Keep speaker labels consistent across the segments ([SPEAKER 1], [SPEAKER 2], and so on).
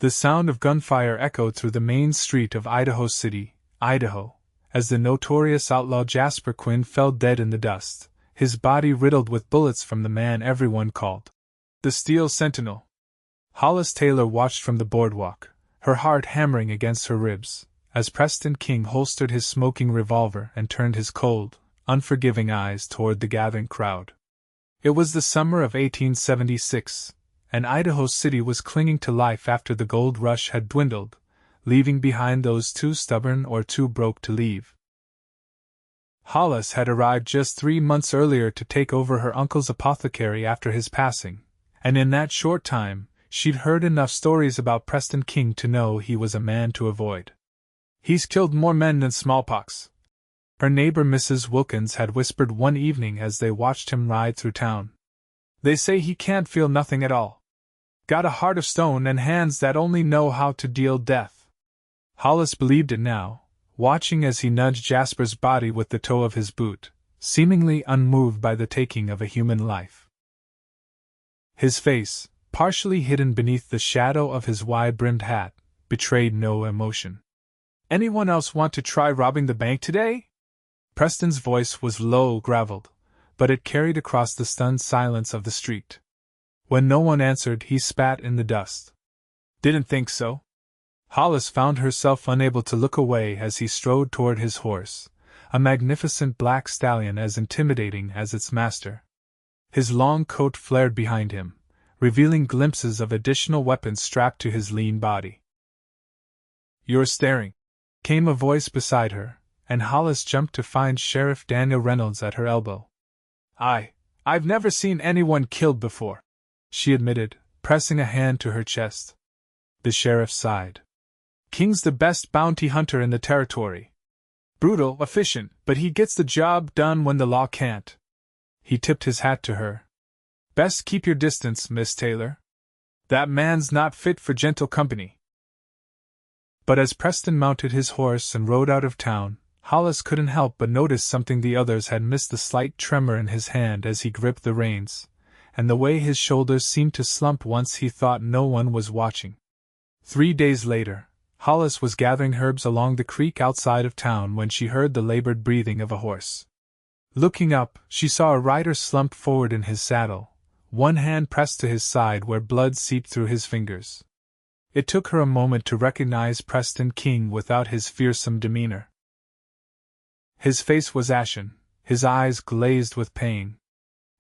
[SPEAKER 1] The sound of gunfire echoed through the main street of Idaho City, Idaho, as the notorious outlaw Jasper Quinn fell dead in the dust, his body riddled with bullets from the man everyone called the Steel Sentinel. Hollis Taylor watched from the boardwalk, her heart hammering against her ribs, as Preston King holstered his smoking revolver and turned his cold, unforgiving eyes toward the gathering crowd. It was the summer of 1876, and Idaho City was clinging to life after the gold rush had dwindled, leaving behind those too stubborn or too broke to leave. Hollis had arrived just 3 months earlier to take over her uncle's apothecary after his passing, and in that short time, she'd heard enough stories about Preston King to know he was a man to avoid. "He's killed more men than smallpox," her neighbor Mrs. Wilkins had whispered one evening as they watched him ride through town. "They say he can't feel nothing at all. Got a heart of stone and hands that only know how to deal death." Hollis believed it now, watching as he nudged Jasper's body with the toe of his boot, seemingly unmoved by the taking of a human life. His face, partially hidden beneath the shadow of his wide-brimmed hat, betrayed no emotion. "Anyone else want to try robbing the bank today?" Preston's voice was low, graveled, but it carried across the stunned silence of the street. When no one answered, he spat in the dust. "Didn't think so." Hollis found herself unable to look away as he strode toward his horse, a magnificent black stallion as intimidating as its master. His long coat flared behind him, revealing glimpses of additional weapons strapped to his lean body. "You're staring," came a voice beside her, and Hollis jumped to find Sheriff Daniel Reynolds at her elbow. I've never seen anyone killed before," she admitted, pressing a hand to her chest. The sheriff sighed. "King's the best bounty hunter in the territory. Brutal, efficient, but he gets the job done when the law can't." He tipped his hat to her. "Best keep your distance, Miss Taylor. That man's not fit for gentle company." But as Preston mounted his horse and rode out of town, Hollis couldn't help but notice something the others had missed: the slight tremor in his hand as he gripped the reins, and the way his shoulders seemed to slump once he thought no one was watching. 3 days later, Hollis was gathering herbs along the creek outside of town when she heard the labored breathing of a horse. Looking up, she saw a rider slump forward in his saddle, one hand pressed to his side where blood seeped through his fingers. It took her a moment to recognize Preston King without his fearsome demeanor. His face was ashen, his eyes glazed with pain.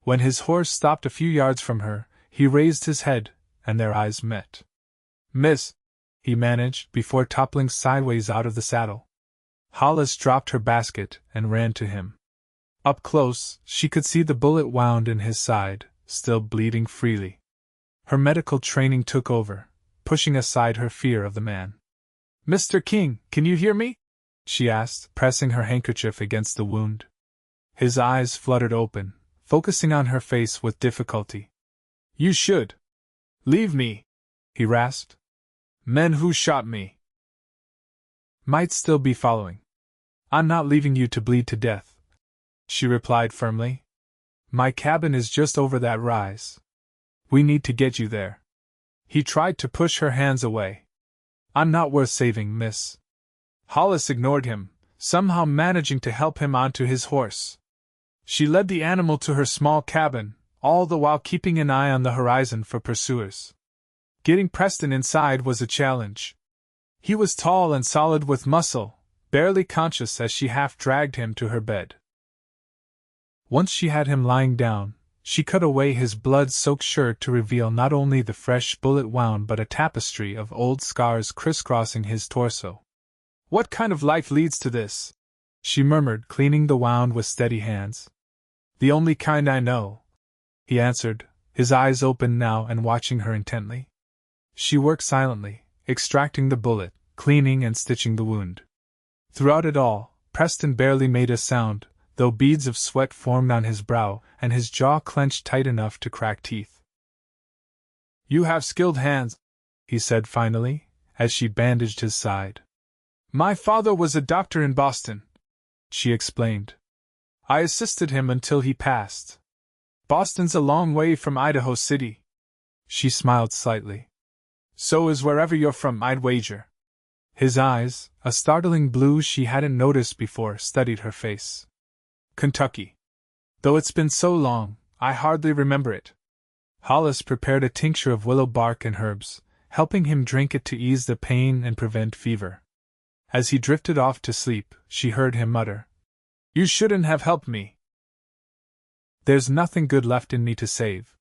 [SPEAKER 1] When his horse stopped a few yards from her, he raised his head, and their eyes met. "Miss," he managed, before toppling sideways out of the saddle. Hollis dropped her basket and ran to him. Up close, she could see the bullet wound in his side, still bleeding freely. Her medical training took over, pushing aside her fear of the man. "Mr. King, can you hear me?" she asked, pressing her handkerchief against the wound. His eyes fluttered open, focusing on her face with difficulty. "You should leave me," he rasped. "Men who shot me might still be following." "I'm not leaving you to bleed to death," she replied firmly. "My cabin is just over that rise. We need to get you there." He tried to push her hands away. "I'm not worth saving, miss." Hollis ignored him, somehow managing to help him onto his horse. She led the animal to her small cabin, all the while keeping an eye on the horizon for pursuers. Getting Preston inside was a challenge. He was tall and solid with muscle, barely conscious as she half-dragged him to her bed. Once she had him lying down, she cut away his blood-soaked shirt to reveal not only the fresh bullet wound but a tapestry of old scars crisscrossing his torso. "What kind of life leads to this?" she murmured, cleaning the wound with steady hands. "The only kind I know," he answered, his eyes open now and watching her intently. She worked silently, extracting the bullet, cleaning and stitching the wound. Throughout it all, Preston barely made a sound, though beads of sweat formed on his brow and his jaw clenched tight enough to crack teeth. "You have skilled hands," he said finally, as she bandaged his side. "My father was a doctor in Boston," she explained. "I assisted him until he passed. Boston's a long way from Idaho City." She smiled slightly. So is wherever you're from, I'd wager. His eyes, a startling blue she hadn't noticed before, studied her face. Kentucky. Though it's been so long, I hardly remember it. Hollis prepared a tincture of willow bark and herbs, helping him drink it to ease the pain and prevent fever. As he drifted off to sleep, she heard him mutter, "You shouldn't have helped me. There's nothing good left in me to save."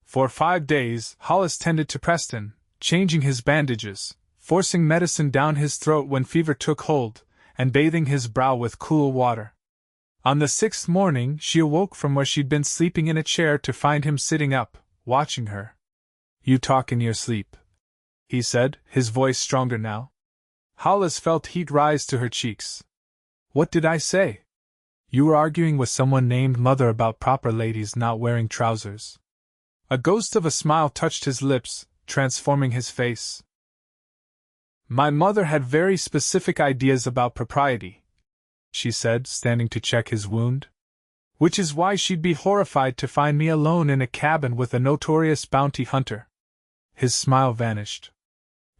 [SPEAKER 1] For 5 days, Hollis tended to Preston, changing his bandages, forcing medicine down his throat when fever took hold, and bathing his brow with cool water. On the 6th morning, she awoke from where she'd been sleeping in a chair to find him sitting up, watching her. "You talk in your sleep," he said, his voice stronger now. Hollis felt heat rise to her cheeks. "What did I say?" "You were arguing with someone named Mother about proper ladies not wearing trousers." A ghost of a smile touched his lips, transforming his face. "My mother had very specific ideas about propriety," she said, standing to check his wound. "Which is why she'd be horrified to find me alone in a cabin with a notorious bounty hunter." His smile vanished.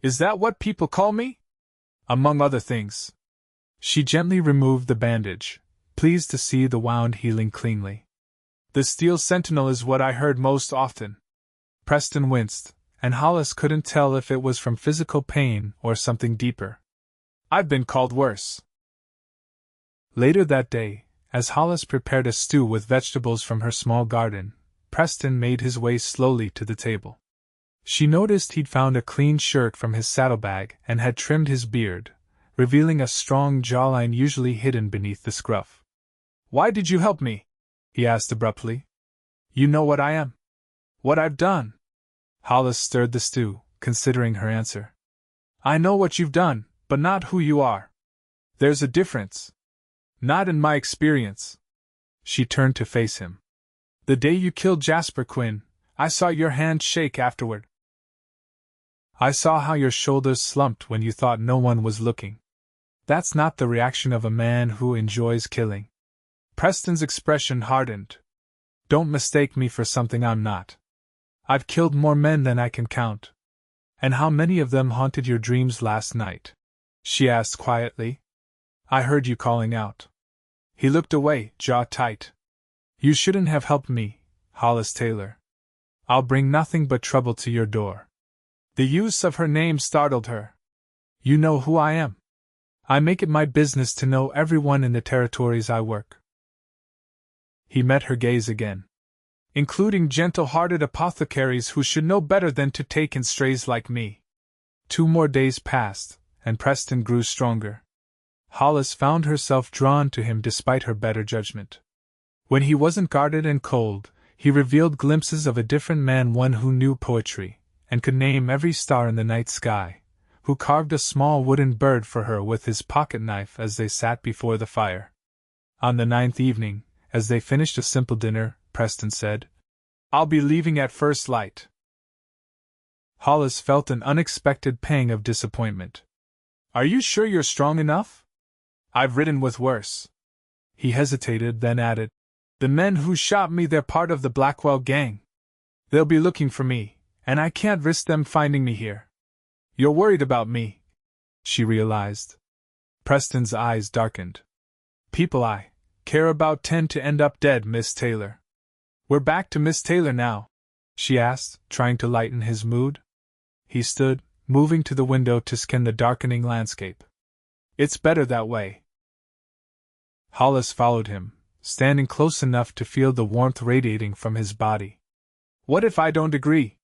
[SPEAKER 1] "Is that what people call me?" "Among other things." She gently removed the bandage, pleased to see the wound healing cleanly. "The Steel Sentinel is what I heard most often." Preston winced, and Hollis couldn't tell if it was from physical pain or something deeper. "I've been called worse." Later that day, as Hollis prepared a stew with vegetables from her small garden, Preston made his way slowly to the table. She noticed he'd found a clean shirt from his saddlebag and had trimmed his beard, revealing a strong jawline usually hidden beneath the scruff. "Why did you help me?" he asked abruptly. "You know what I am. What I've done." Hollis stirred the stew, considering her answer. "I know what you've done, but not who you are. There's a difference." "Not in my experience." She turned to face him. "The day you killed Jasper Quinn, I saw your hand shake afterward. I saw how your shoulders slumped when you thought no one was looking. That's not the reaction of a man who enjoys killing." Preston's expression hardened. "Don't mistake me for something I'm not. I've killed more men than I can count." "And how many of them haunted your dreams last night?" she asked quietly. "I heard you calling out." He looked away, jaw tight. "You shouldn't have helped me, Hollis Taylor. I'll bring nothing but trouble to your door." The use of her name startled her. "You know who I am. I make it my business to know everyone in the territories I work." He met her gaze again. "Including gentle-hearted apothecaries who should know better than to take in strays like me." 2 more days passed, and Preston grew stronger. Hollis found herself drawn to him despite her better judgment. When he wasn't guarded and cold, he revealed glimpses of a different man, one who knew poetry, and could name every star in the night sky, who carved a small wooden bird for her with his pocket knife as they sat before the fire. On the 9th evening, as they finished a simple dinner, Preston said, "I'll be leaving at first light." Hollis felt an unexpected pang of disappointment. "Are you sure you're strong enough? I've ridden with worse." He hesitated, then added, "The men who shot me, they're part of the Blackwell gang. They'll be looking for me, and I can't risk them finding me here." "You're worried about me," she realized. Preston's eyes darkened. "People I care about tend to end up dead, Miss Taylor." "We're back to Miss Taylor now?" she asked, trying to lighten his mood. He stood, moving to the window to scan the darkening landscape. "It's better that way." Hollis followed him, standing close enough to feel the warmth radiating from his body. "What if I don't agree?"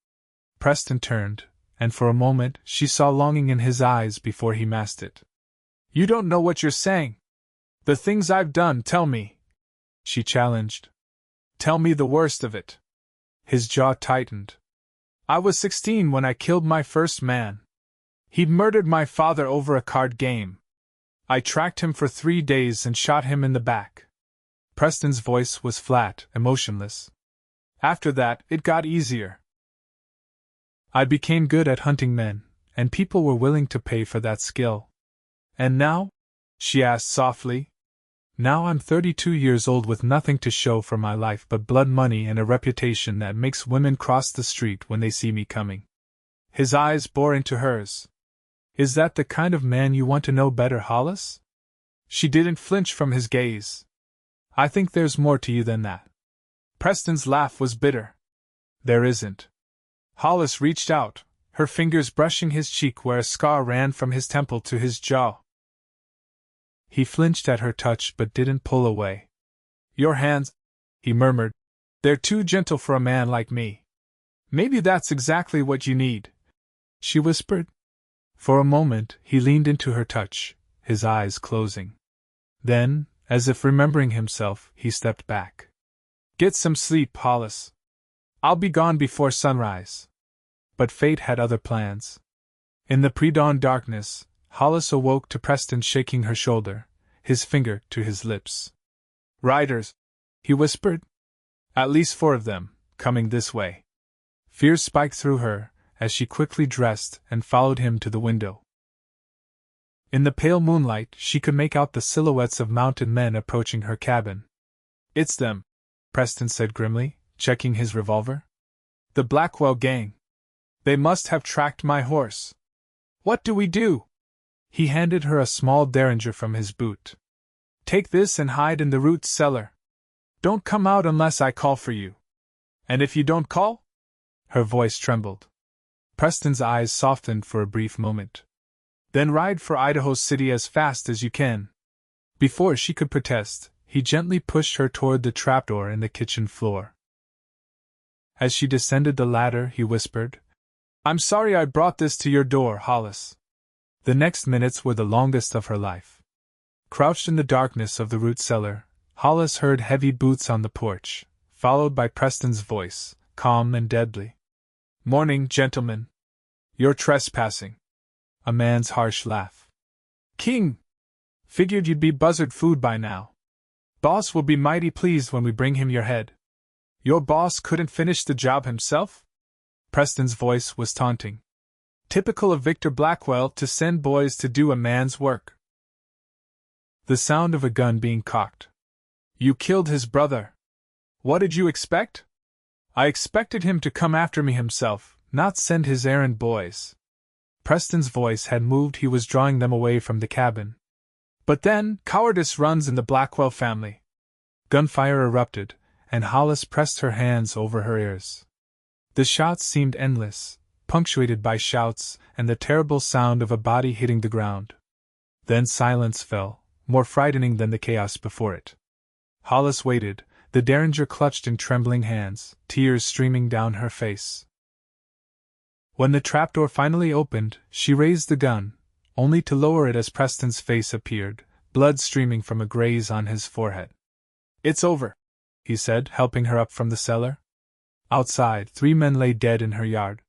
[SPEAKER 1] Preston turned, and for a moment she saw longing in his eyes before he masked it. "You don't know what you're saying. The things I've done, tell me," she challenged. "Tell me the worst of it." His jaw tightened. "I was 16 when I killed my first man. He'd murdered my father over a card game. I tracked him for 3 days and shot him in the back." Preston's voice was flat, emotionless. "After that, it got easier. I became good at hunting men, and people were willing to pay for that skill." "And now?" she asked softly. "Now I'm 32 years old with nothing to show for my life but blood money and a reputation that makes women cross the street when they see me coming." His eyes bore into hers. Is that the kind of man you want to know better, Hollis? She didn't flinch from his gaze. I think there's more to you than that. Preston's laugh was bitter. There isn't. Hollis reached out, her fingers brushing his cheek where a scar ran from his temple to his jaw. He flinched at her touch but didn't pull away. Your hands, he murmured. They're too gentle for a man like me. Maybe that's exactly what you need, she whispered. For a moment, he leaned into her touch, his eyes closing. Then, as if remembering himself, he stepped back. Get some sleep, Hollis. I'll be gone before sunrise. But fate had other plans. In the pre-dawn darkness, Hollis awoke to Preston shaking her shoulder, his finger to his lips. Riders, he whispered. At least 4 of them, coming this way. Fear spiked through her, as she quickly dressed and followed him to the window. In the pale moonlight, she could make out the silhouettes of mounted men approaching her cabin. It's them, Preston said grimly, checking his revolver. The Blackwell gang. They must have tracked my horse. What do we do? He handed her a small derringer from his boot. Take this and hide in the root cellar. Don't come out unless I call for you. And if you don't call? Her voice trembled. Preston's eyes softened for a brief moment. Then ride for Idaho City as fast as you can. Before she could protest, he gently pushed her toward the trapdoor in the kitchen floor. As she descended the ladder, he whispered, I'm sorry I brought this to your door, Hollis. The next minutes were the longest of her life. Crouched in the darkness of the root cellar, Hollis heard heavy boots on the porch, followed by Preston's voice, calm and deadly. Morning, gentlemen. You're trespassing. A man's harsh laugh. King! Figured you'd be buzzard food by now. Boss will be mighty pleased when we bring him your head. Your boss couldn't finish the job himself? Preston's voice was taunting. Typical of Victor Blackwell to send boys to do a man's work. The sound of a gun being cocked. You killed his brother. What did you expect? I expected him to come after me himself, not send his errand boys. Preston's voice had moved, he was drawing them away from the cabin. But then, cowardice runs in the Blackwell family. Gunfire erupted, and Hollis pressed her hands over her ears. The shots seemed endless, punctuated by shouts and the terrible sound of a body hitting the ground. Then silence fell, more frightening than the chaos before it. Hollis waited, the derringer clutched in trembling hands, tears streaming down her face. When the trapdoor finally opened, she raised the gun, only to lower it as Preston's face appeared, blood streaming from a graze on his forehead. It's over, he said, helping her up from the cellar. Outside, 3 men lay dead in her yard.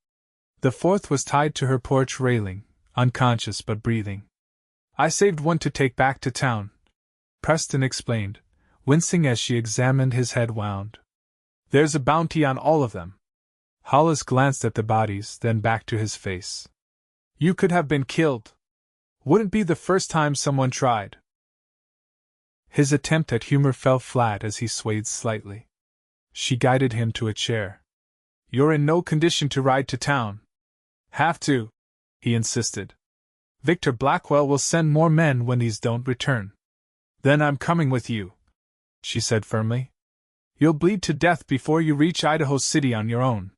[SPEAKER 1] The 4th was tied to her porch railing, unconscious but breathing. I saved one to take back to town, Preston explained, wincing as she examined his head wound. There's a bounty on all of them. Hollis glanced at the bodies, then back to his face. You could have been killed. Wouldn't be the first time someone tried. His attempt at humor fell flat as he swayed slightly. She guided him to a chair. You're in no condition to ride to town. Have to, he insisted. Victor Blackwell will send more men when these don't return. Then I'm coming with you, she said firmly. You'll bleed to death before you reach Idaho City on your own.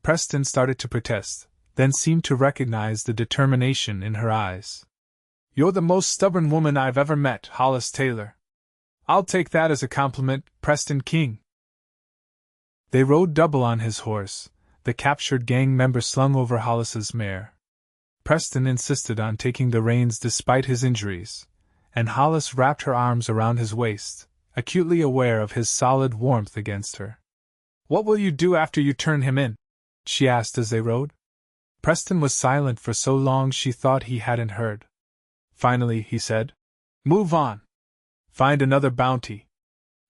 [SPEAKER 1] Preston started to protest, then seemed to recognize the determination in her eyes. You're the most stubborn woman I've ever met, Hollis Taylor. I'll take that as a compliment, Preston King. They rode double on his horse, the captured gang member slung over Hollis's mare. Preston insisted on taking the reins despite his injuries, and Hollis wrapped her arms around his waist, acutely aware of his solid warmth against her. What will you do after you turn him in? She asked as they rode. Preston was silent for so long she thought he hadn't heard. Finally, he said, Move on. Find another bounty.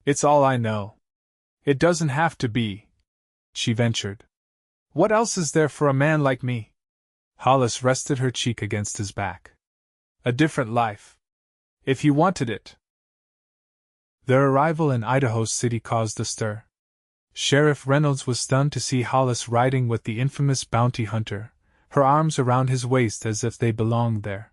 [SPEAKER 1] It's all I know. It doesn't have to be, she ventured. What else is there for a man like me? Hollis rested her cheek against his back. A different life. If you wanted it. Their arrival in Idaho City caused a stir. Sheriff Reynolds was stunned to see Hollis riding with the infamous bounty hunter, her arms around his waist as if they belonged there.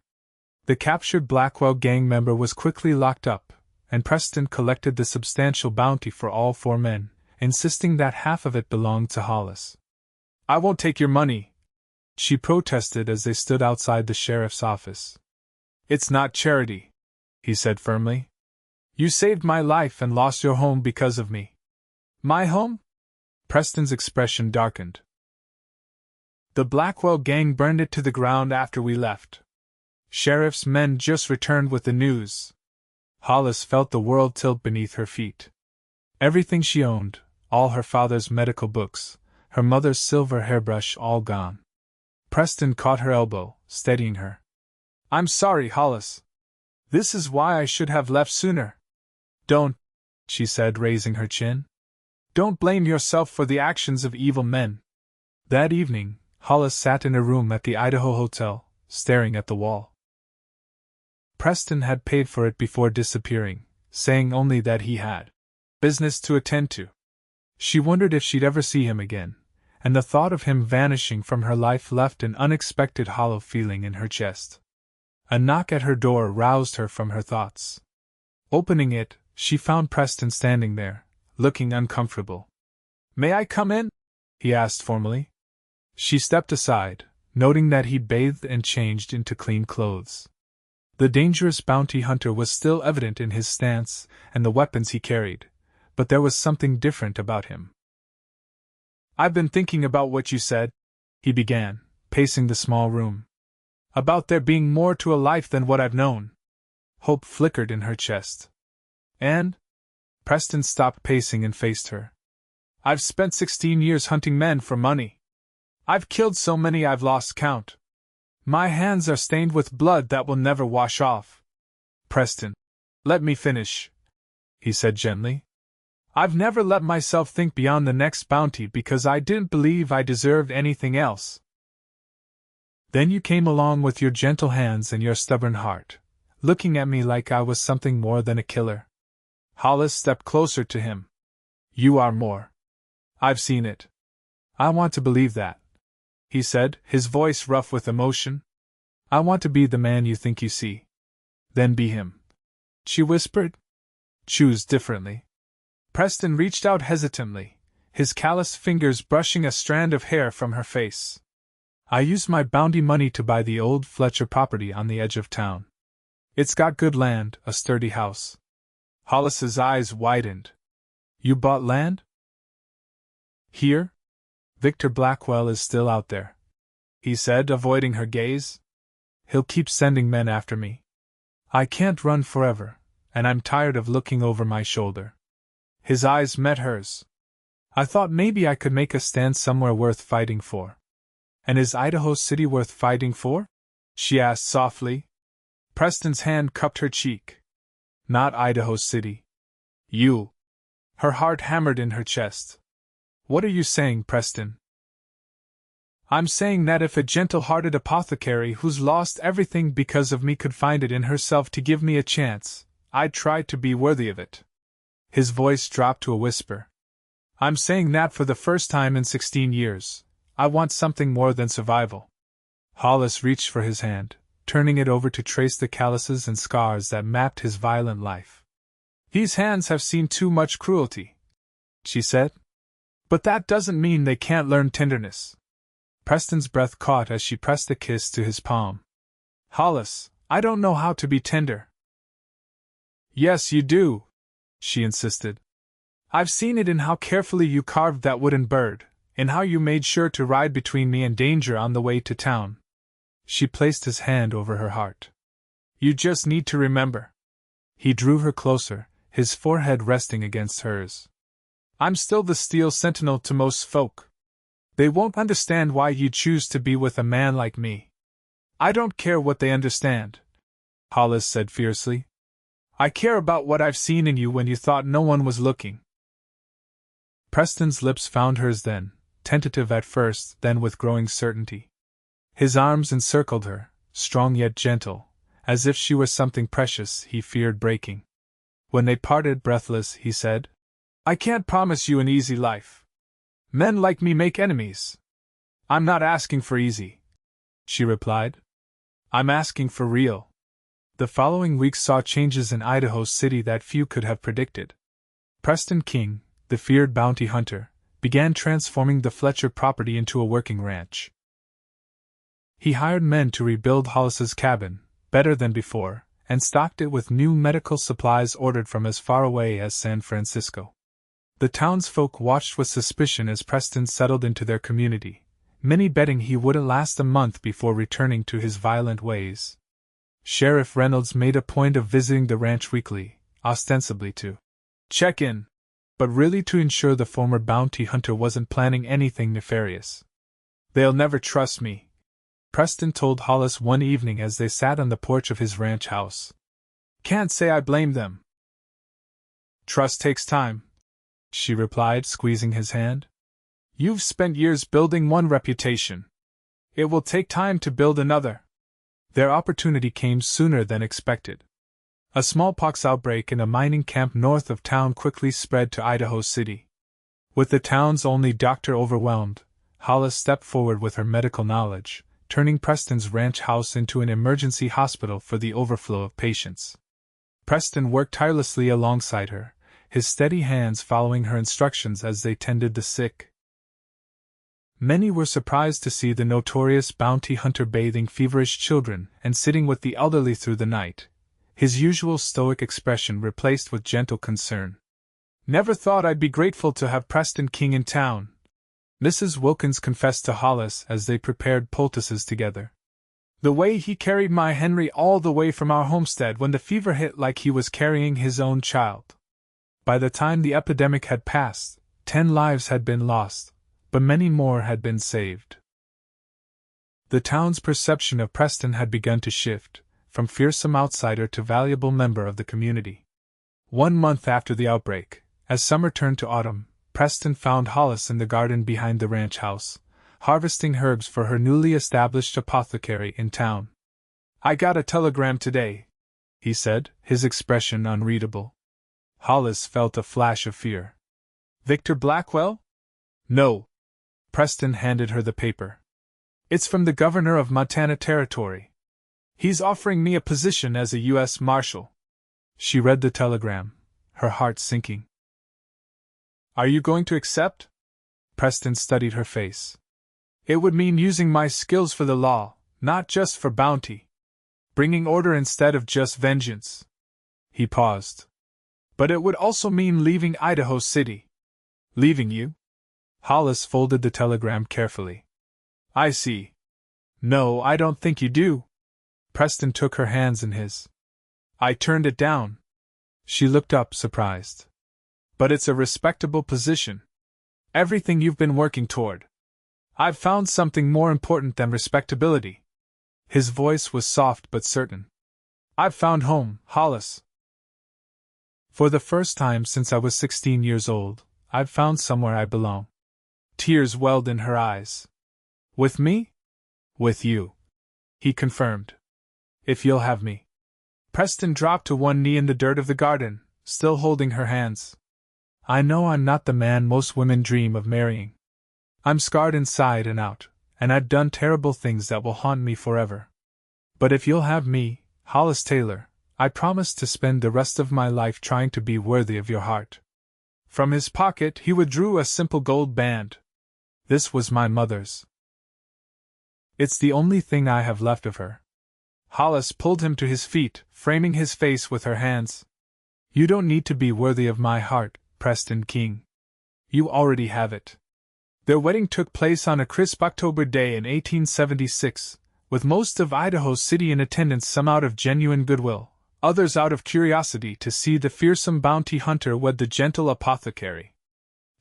[SPEAKER 1] The captured Blackwell gang member was quickly locked up, and Preston collected the substantial bounty for all 4 men, insisting that half of it belonged to Hollis. "I won't take your money," she protested as they stood outside the sheriff's office. "It's not charity," he said firmly. "You saved my life and lost your home because of me." "My home?" Preston's expression darkened. "The Blackwell gang burned it to the ground after we left. Sheriff's men just returned with the news." Hollis felt the world tilt beneath her feet. Everything she owned, all her father's medical books, her mother's silver hairbrush, all gone. Preston caught her elbow, steadying her. "I'm sorry, Hollis. This is why I should have left sooner." "Don't," she said, raising her chin. "Don't blame yourself for the actions of evil men." That evening, Hollis sat in a room at the Idaho Hotel, staring at the wall. Preston had paid for it before disappearing, saying only that he had business to attend to. She wondered if she'd ever see him again, and the thought of him vanishing from her life left an unexpected hollow feeling in her chest. A knock at her door roused her from her thoughts. Opening it, she found Preston standing there, looking uncomfortable. "May I come in?" he asked formally. She stepped aside, noting that he'd bathed and changed into clean clothes. The dangerous bounty hunter was still evident in his stance and the weapons he carried, but there was something different about him. "I've been thinking about what you said," he began, pacing the small room. "About there being more to a life than what I've known." Hope flickered in her chest. "And?" Preston stopped pacing and faced her. "I've spent 16 years hunting men for money. I've killed so many I've lost count. My hands are stained with blood that will never wash off." "Preston, let me finish," he said gently. "I've never let myself think beyond the next bounty because I didn't believe I deserved anything else. Then you came along with your gentle hands and your stubborn heart, looking at me like I was something more than a killer." Hollis stepped closer to him. "You are more. I've seen it. I want to believe that," he said, his voice rough with emotion. "I want to be the man you think you see." "Then be him," she whispered. "Choose differently." Preston reached out hesitantly, his callous fingers brushing a strand of hair from her face. "I used my bounty money to buy the old Fletcher property on the edge of town. It's got good land, a sturdy house." Hollis's eyes widened. "You bought land?" "Here? Victor Blackwell is still out there," he said, avoiding her gaze. "He'll keep sending men after me. I can't run forever, and I'm tired of looking over my shoulder." His eyes met hers. "I thought maybe I could make a stand somewhere worth fighting for." "And is Idaho City worth fighting for?" she asked softly. Preston's hand cupped her cheek. "Not Idaho City. You." Her heart hammered in her chest. "What are you saying, Preston?" "I'm saying that if a gentle-hearted apothecary who's lost everything because of me could find it in herself to give me a chance, I'd try to be worthy of it." His voice dropped to a whisper. "I'm saying that for the first time in 16 years, I want something more than survival." Hollis reached for his hand, turning it over to trace the calluses and scars that mapped his violent life. "These hands have seen too much cruelty," she said. "But that doesn't mean they can't learn tenderness." Preston's breath caught as she pressed a kiss to his palm. "Hollis, I don't know how to be tender." "Yes, you do," she insisted. "I've seen it in how carefully you carved that wooden bird, in how you made sure to ride between me and danger on the way to town." She placed his hand over her heart. "You just need to remember." He drew her closer, his forehead resting against hers. "I'm still the steel sentinel to most folk. They won't understand why you choose to be with a man like me." "I don't care what they understand," Hollis said fiercely. "I care about what I've seen in you when you thought no one was looking." Preston's lips found hers then, tentative at first, then with growing certainty. His arms encircled her, strong yet gentle, as if she were something precious he feared breaking. When they parted breathless, he said, "I can't promise you an easy life. Men like me make enemies. I'm not asking for easy. she replied. I'm asking for real. The following week saw changes in Idaho City that few could have predicted. Preston King, the feared bounty hunter, began transforming the Fletcher property into a working ranch. He hired men to rebuild Hollis's cabin, better than before, and stocked it with new medical supplies ordered from as far away as San Francisco. The townsfolk watched with suspicion as Preston settled into their community, many betting he wouldn't last a month before returning to his violent ways. Sheriff Reynolds made a point of visiting the ranch weekly, ostensibly to check in, but really to ensure the former bounty hunter wasn't planning anything nefarious. They'll never trust me, Preston told Hollis one evening as they sat on the porch of his ranch house. Can't say I blame them. Trust takes time, she replied, squeezing his hand. You've spent years building one reputation. It will take time to build another. Their opportunity came sooner than expected. A smallpox outbreak in a mining camp north of town quickly spread to Idaho City. With the town's only doctor overwhelmed, Hollis stepped forward with her medical knowledge, turning Preston's ranch house into an emergency hospital for the overflow of patients. Preston worked tirelessly alongside her, his steady hands following her instructions as they tended the sick. Many were surprised to see the notorious bounty hunter bathing feverish children and sitting with the elderly through the night, his usual stoic expression replaced with gentle concern. Never thought I'd be grateful to have Preston King in town, Mrs. Wilkins confessed to Hollis as they prepared poultices together. The way he carried my Henry all the way from our homestead when the fever hit, like he was carrying his own child. By the time the epidemic had passed, 10 lives had been lost, but many more had been saved. The town's perception of Preston had begun to shift, from fearsome outsider to valuable member of the community. 1 month after the outbreak, as summer turned to autumn, Preston found Hollis in the garden behind the ranch house, harvesting herbs for her newly established apothecary in town. I got a telegram today, he said, his expression unreadable. Hollis felt a flash of fear. Victor Blackwell? No. Preston handed her the paper. It's from the governor of Montana Territory. He's offering me a position as a U.S. Marshal. She read the telegram, her heart sinking. Are you going to accept? Preston studied her face. It would mean using my skills for the law, not just for bounty. Bringing order instead of just vengeance. He paused. But it would also mean leaving Idaho City. Leaving you? Hollis folded the telegram carefully. I see. No, I don't think you do. Preston took her hands in his. I turned it down. She looked up, surprised. But it's a respectable position. Everything you've been working toward. I've found something more important than respectability. His voice was soft but certain. I've found home, Hollis. For the first time since I was 16 years old, I've found somewhere I belong. Tears welled in her eyes. With me? With you, he confirmed. If you'll have me. Preston dropped to one knee in the dirt of the garden, still holding her hands. I know I'm not the man most women dream of marrying. I'm scarred inside and out, and I've done terrible things that will haunt me forever. But if you'll have me, Hollis Taylor, I promise to spend the rest of my life trying to be worthy of your heart. From his pocket he withdrew a simple gold band. This was my mother's. It's the only thing I have left of her. Hollis pulled him to his feet, framing his face with her hands. You don't need to be worthy of my heart, Preston King. You already have it. Their wedding took place on a crisp October day in 1876, with most of Idaho City in attendance, some out of genuine goodwill, others out of curiosity to see the fearsome bounty hunter wed the gentle apothecary.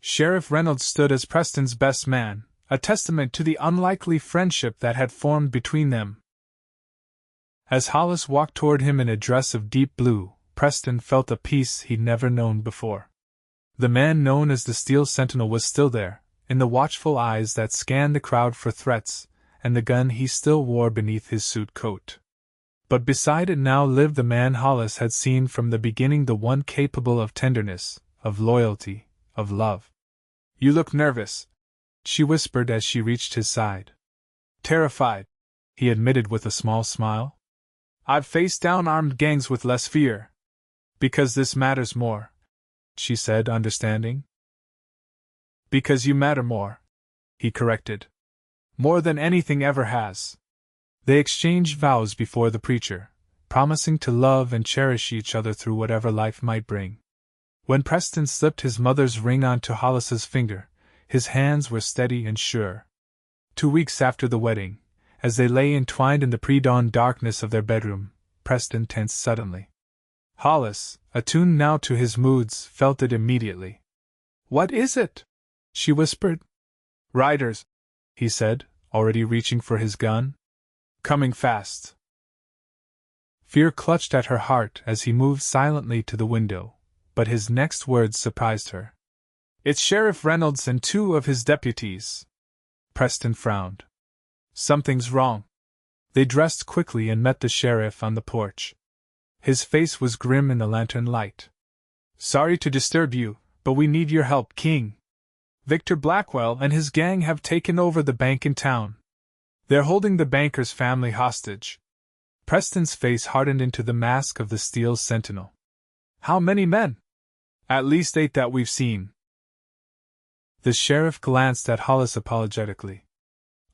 [SPEAKER 1] Sheriff Reynolds stood as Preston's best man, a testament to the unlikely friendship that had formed between them. As Hollis walked toward him in a dress of deep blue, Preston felt a peace he'd never known before. The man known as the Steel Sentinel was still there, in the watchful eyes that scanned the crowd for threats, and the gun he still wore beneath his suit coat. But beside it now lived the man Hollis had seen from the beginning, the one capable of tenderness, of loyalty, of love. You look nervous, she whispered as she reached his side. Terrified, he admitted with a small smile. I've faced down armed gangs with less fear. Because this matters more, she said, understanding. Because you matter more, he corrected. More than anything ever has. They exchanged vows before the preacher, promising to love and cherish each other through whatever life might bring. When Preston slipped his mother's ring onto Hollis's finger, his hands were steady and sure. 2 weeks after the wedding, as they lay entwined in the pre-dawn darkness of their bedroom, Preston tensed suddenly. Hollis, attuned now to his moods, felt it immediately. What is it? She whispered. Riders, he said, already reaching for his gun. Coming fast. Fear clutched at her heart as he moved silently to the window, but his next words surprised her. It's Sheriff Reynolds and 2 of his deputies. Preston frowned. Something's wrong. They dressed quickly and met the sheriff on the porch. His face was grim in the lantern light. Sorry to disturb you, but we need your help, King. Victor Blackwell and his gang have taken over the bank in town. They're holding the banker's family hostage. Preston's face hardened into the mask of the steel sentinel. How many men? At least 8 that we've seen. The sheriff glanced at Hollis apologetically.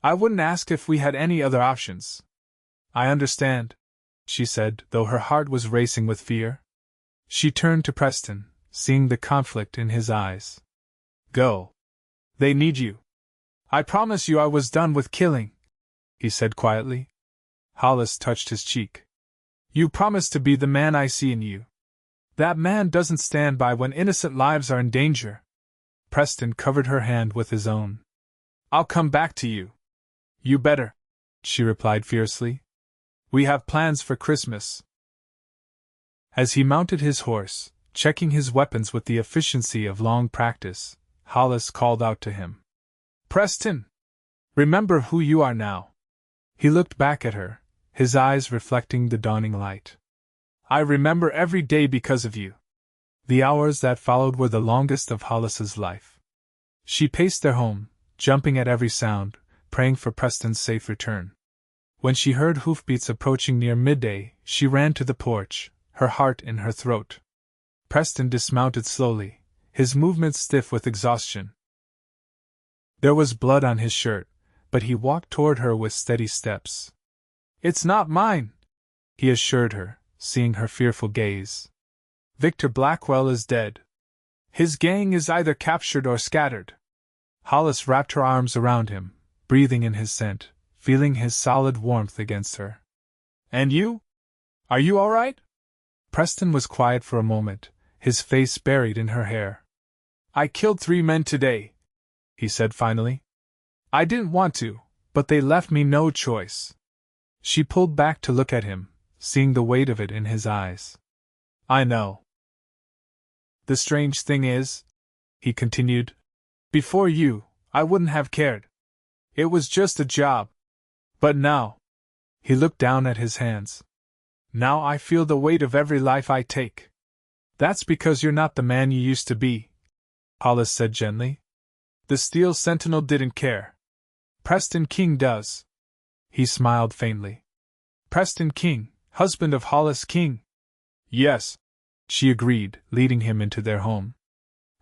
[SPEAKER 1] I wouldn't ask if we had any other options. I understand, she said, though her heart was racing with fear. She turned to Preston, seeing the conflict in his eyes. Go. They need you. I promise you I was done with killing, he said quietly. Hollis touched his cheek. You promised to be the man I see in you. That man doesn't stand by when innocent lives are in danger. Preston covered her hand with his own. I'll come back to you. You better, she replied fiercely. We have plans for Christmas. As he mounted his horse, checking his weapons with the efficiency of long practice, Hollis called out to him. Preston! Remember who you are now. He looked back at her, his eyes reflecting the dawning light. I remember every day because of you. The hours that followed were the longest of Hollis's life. She paced their home, jumping at every sound, praying for Preston's safe return. When she heard hoofbeats approaching near midday, she ran to the porch, her heart in her throat. Preston dismounted slowly, his movements stiff with exhaustion. There was blood on his shirt, but he walked toward her with steady steps. It's not mine, he assured her, seeing her fearful gaze. Victor Blackwell is dead. His gang is either captured or scattered. Hollis wrapped her arms around him, breathing in his scent, feeling his solid warmth against her. And you? Are you all right? Preston was quiet for a moment, his face buried in her hair. I killed 3 men today, he said finally. I didn't want to, but they left me no choice. She pulled back to look at him, seeing the weight of it in his eyes. I know. The strange thing is, he continued, before you, I wouldn't have cared. It was just a job. But now, he looked down at his hands. Now I feel the weight of every life I take. That's because you're not the man you used to be, Hollis said gently. The Steel Sentinel didn't care. Preston King does. He smiled faintly. Preston King, husband of Hollis King. Yes, she agreed, leading him into their home.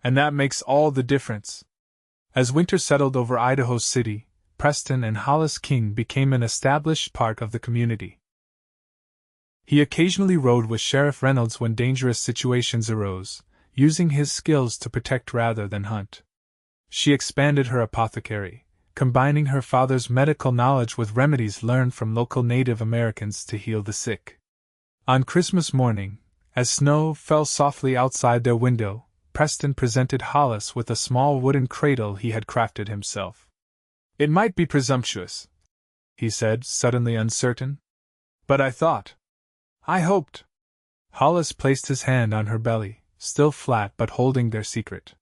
[SPEAKER 1] And that makes all the difference. As winter settled over Idaho City, Preston and Hollis King became an established part of the community. He occasionally rode with Sheriff Reynolds when dangerous situations arose, using his skills to protect rather than hunt. She expanded her apothecary, combining her father's medical knowledge with remedies learned from local Native Americans to heal the sick. On Christmas morning, as snow fell softly outside their window, Preston presented Hollis with a small wooden cradle he had crafted himself. It might be presumptuous, he said, suddenly uncertain. But I hoped. Hollis placed his hand on her belly, still flat but holding their secret.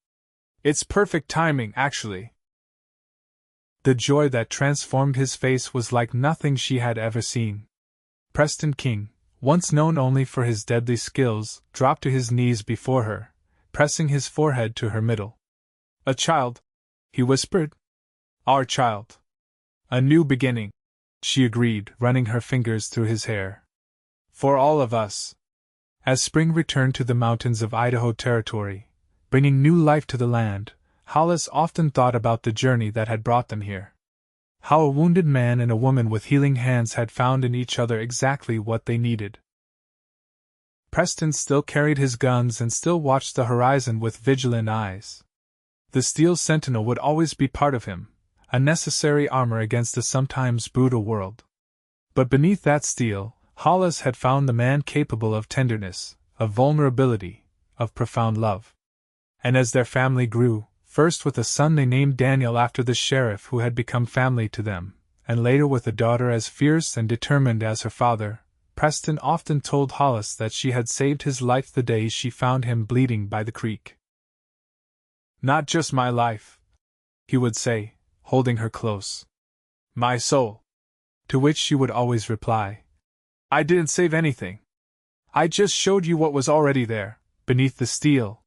[SPEAKER 1] It's perfect timing, actually. The joy that transformed his face was like nothing she had ever seen. Preston King, once known only for his deadly skills, dropped to his knees before her, pressing his forehead to her middle. A child, he whispered. Our child. A new beginning. she agreed, running her fingers through his hair. For all of us. As spring returned to the mountains of Idaho Territory, bringing new life to the land, Hollis often thought about the journey that had brought them here. How a wounded man and a woman with healing hands had found in each other exactly what they needed. Preston still carried his guns and still watched the horizon with vigilant eyes. The steel sentinel would always be part of him, a necessary armor against the sometimes brutal world. But beneath that steel, Hollis had found the man capable of tenderness, of vulnerability, of profound love. And as their family grew, first with a son they named Daniel after the sheriff who had become family to them, and later with a daughter as fierce and determined as her father, Preston often told Hollis that she had saved his life the day she found him bleeding by the creek. "Not just my life," he would say, holding her close. "My soul." To which she would always reply, "I didn't save anything. I just showed you what was already there, beneath the steel,